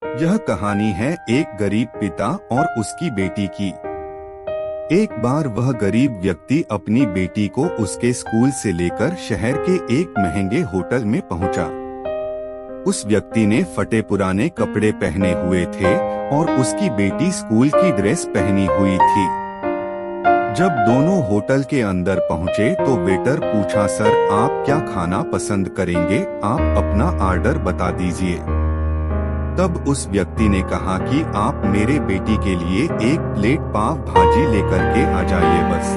यह कहानी है एक गरीब पिता और उसकी बेटी की। एक बार वह गरीब व्यक्ति अपनी बेटी को उसके स्कूल से लेकर शहर के एक महंगे होटल में पहुंचा। उस व्यक्ति ने फटे पुराने कपड़े पहने हुए थे और उसकी बेटी स्कूल की ड्रेस पहनी हुई थी। जब दोनों होटल के अंदर पहुंचे तो वेटर पूछा, सर आप क्या खाना पसंद करेंगे, आप अपना ऑर्डर बता दीजिए। तब उस व्यक्ति ने कहा कि आप मेरे बेटी के लिए एक प्लेट पाव भाजी लेकर के आ जाइए बस।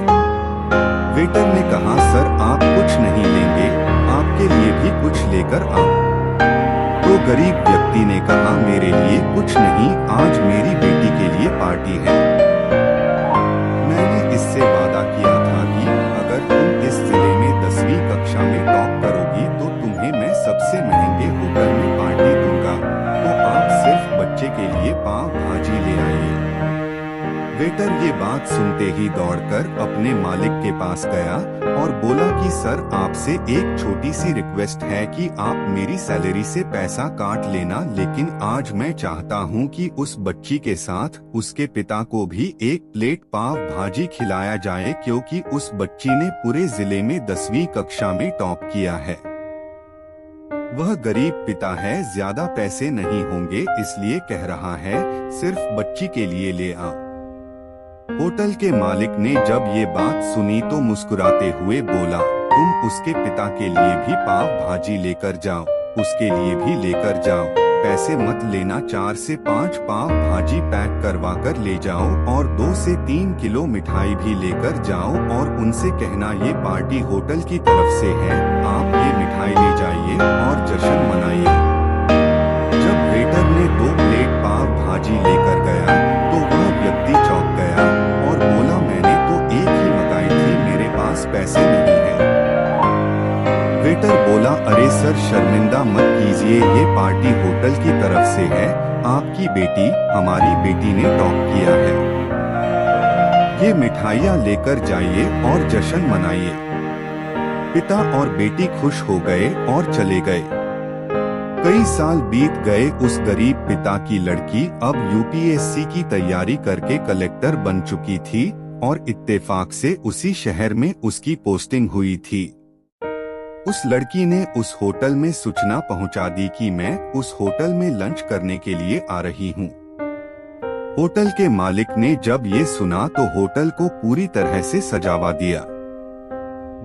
वेटर ने कहा, सर आप कुछ नहीं लेंगे, आपके लिए भी कुछ लेकर आओ। तो गरीब व्यक्ति ने कहा, मेरे लिए कुछ नहीं, आज मेरी बेटी के लिए पार्टी है। मैंने इससे वादा किया था कि अगर तुम इस जिले में 10वीं कक्षा में टॉप करोगी तो तुम्हें मैं सबसे महंगे होटल में पार्टी दूंगा, तो आप सिर्फ बच्चे के लिए पाव भाजी ले आइए। वेटर ये बात सुनते ही दौड़कर अपने मालिक के पास गया और बोला कि सर आपसे एक छोटी सी रिक्वेस्ट है कि आप मेरी सैलरी से पैसा काट लेना, लेकिन आज मैं चाहता हूं कि उस बच्ची के साथ उसके पिता को भी एक प्लेट पाव भाजी खिलाया जाए, क्योंकि उस बच्ची ने पूरे जिले में 10वीं कक्षा में टॉप किया है। वह गरीब पिता है, ज्यादा पैसे नहीं होंगे, इसलिए कह रहा है, सिर्फ बच्ची के लिए ले आओ। होटल के मालिक ने जब ये बात सुनी तो मुस्कुराते हुए बोला, तुम उसके पिता के लिए भी पाव भाजी लेकर जाओ, उसके लिए भी लेकर जाओ, पैसे मत लेना, 4 से 5 पाव भाजी पैक करवा कर ले जाओ और 2 से 3 किलो मिठाई भी लेकर जाओ और उनसे कहना ये पार्टी होटल की तरफ से है, आप ये मिठाई ले जाइए और जश्न मनाइए। जब वेटर ने 2 प्लेट पाव भाजी लेकर गया तो वह व्यक्ति चौंक गया और बोला, मैंने तो एक ही मंगाई थी, मेरे पास पैसे नहीं है। वेटर बोला, अरे सर शर्मिंदा मत कीजिए, ये पार्टी होटल की तरफ से है, आपकी बेटी, हमारी बेटी ने टॉप किया है, ये मिठाइयाँ लेकर जाइए और जश्न मनाइए। पिता और बेटी खुश हो गए और चले गए। कई साल बीत गए, उस गरीब पिता की लड़की अब यूपीएससी की तैयारी करके कलेक्टर बन चुकी थी और इत्तेफाक से उसी शहर में उसकी पोस्टिंग हुई थी। उस लड़की ने उस होटल में सूचना पहुंचा दी कि मैं उस होटल में लंच करने के लिए आ रही हूं। होटल के मालिक ने जब ये सुना तो होटल को पूरी तरह से सजावा दिया।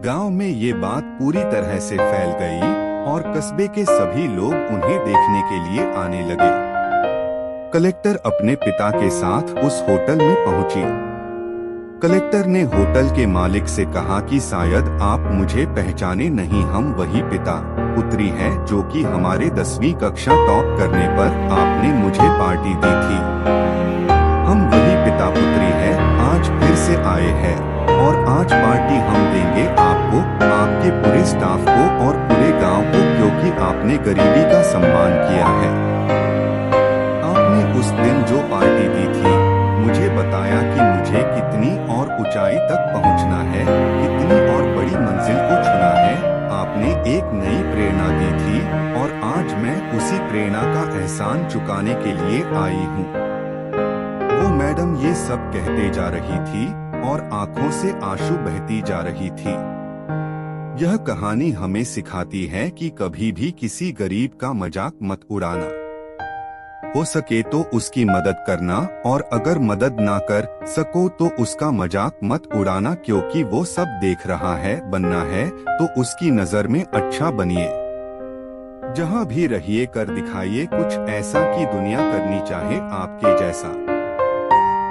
गांव में ये बात पूरी तरह से फैल गई और कस्बे के सभी लोग उन्हें देखने के लिए आने लगे। कलेक्टर अपने पिता के साथ उस होटल में पहुंची। कलेक्टर ने होटल के मालिक से कहा कि शायद आप मुझे पहचाने नहीं, हम वही पिता पुत्री है जो कि हमारे 10वीं कक्षा टॉप करने पर आपने मुझे पार्टी दी थी। हम वही पिता पुत्री है, आज फिर से आए हैं और आज पार्टी हम देंगे आपको, आपके पूरे स्टाफ को और पूरे गांव को, क्योंकि आपने गरीबी का सम्मान किया है। आपने उस दिन जो पार्टी दी थी, मुझे बताया कि मुझे कितनी और ऊंचाई तक पहुंचना है, कितनी और बड़ी मंजिल को छूना है। आपने एक नई प्रेरणा दी थी और आज मैं उसी प्रेरणा का एहसान चुकाने के लिए आई हूँ। वो मैडम ये सब कहते जा रही थी और आंखों से आंसू बहती जा रही थी। यह कहानी हमें सिखाती है कि कभी भी किसी गरीब का मजाक मत उड़ाना। हो सके तो उसकी मदद करना और अगर मदद ना कर सको तो उसका मजाक मत उड़ाना, क्योंकि वो सब देख रहा है। बनना है तो उसकी नजर में अच्छा बनिए। जहाँ भी रहिए कर दिखाइए कुछ ऐसा कि दुनिया करनी चाहे आपके जैसा।